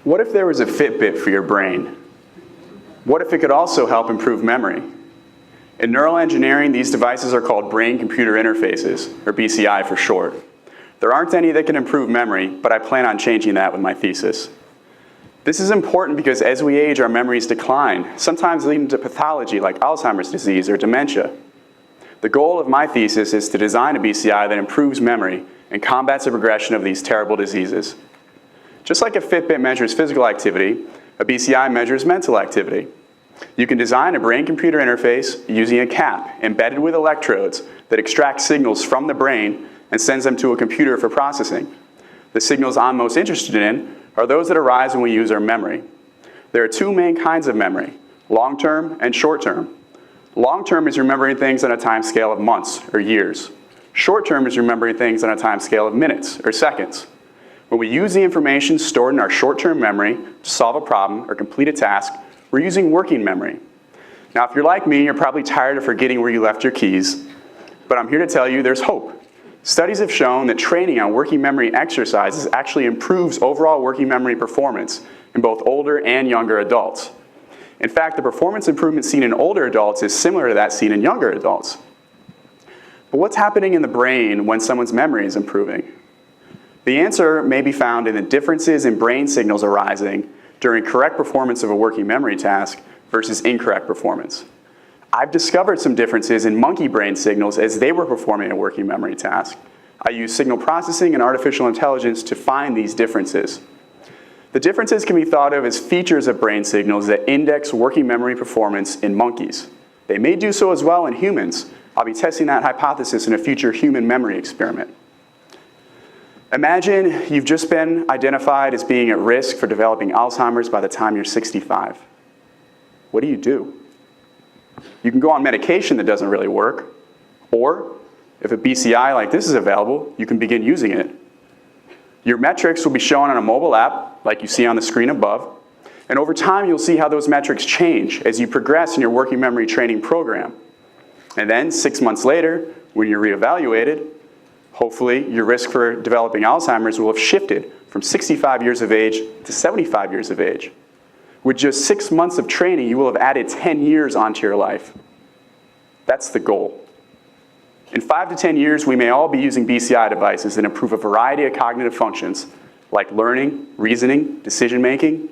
What if there was a Fitbit for your brain? What if it could also help improve memory? In neural engineering, these devices are called brain-computer interfaces, or BCI for short. There aren't any that can improve memory, but I plan on changing that with my thesis. This is important because as we age, our memories decline, sometimes leading to pathology like Alzheimer's disease or dementia. The goal of my thesis is to design a BCI that improves memory and combats the progression of these terrible diseases. Just like a Fitbit measures physical activity, a BCI measures mental activity. You can design a brain-computer interface using a cap embedded with electrodes that extract signals from the brain and sends them to a computer for processing. The signals I'm most interested in are those that arise when we use our memory. There are two main kinds of memory, long-term and short-term. Long-term is remembering things on a time scale of months or years. Short-term is remembering things on a time scale of minutes or seconds. When we use the information stored in our short-term memory to solve a problem or complete a task, we're using working memory. Now, if you're like me, you're probably tired of forgetting where you left your keys, but I'm here to tell you there's hope. Studies have shown that training on working memory exercises actually improves overall working memory performance in both older and younger adults. In fact, the performance improvement seen in older adults is similar to that seen in younger adults. But what's happening in the brain when someone's memory is improving? The answer may be found in the differences in brain signals arising during correct performance of a working memory task versus incorrect performance. I've discovered some differences in monkey brain signals as they were performing a working memory task. I use signal processing and artificial intelligence to find these differences. The differences can be thought of as features of brain signals that index working memory performance in monkeys. They may do so as well in humans. I'll be testing that hypothesis in a future human memory experiment. Imagine you've just been identified as being at risk for developing Alzheimer's by the time you're 65. What do? You can go on medication that doesn't really work, or if a BCI like this is available, you can begin using it. Your metrics will be shown on a mobile app, like you see on the screen above, and over time you'll see how those metrics change as you progress in your working memory training program. And then 6 months later, when you're reevaluated, hopefully your risk for developing Alzheimer's will have shifted from 65 years of age to 75 years of age. With just 6 months of training, you will have added 10 years onto your life. That's the goal. In 5 to 10 years, we may all be using BCI devices that improve a variety of cognitive functions, like learning, reasoning, decision-making.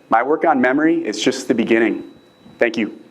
My work on memory is just the beginning. Thank you.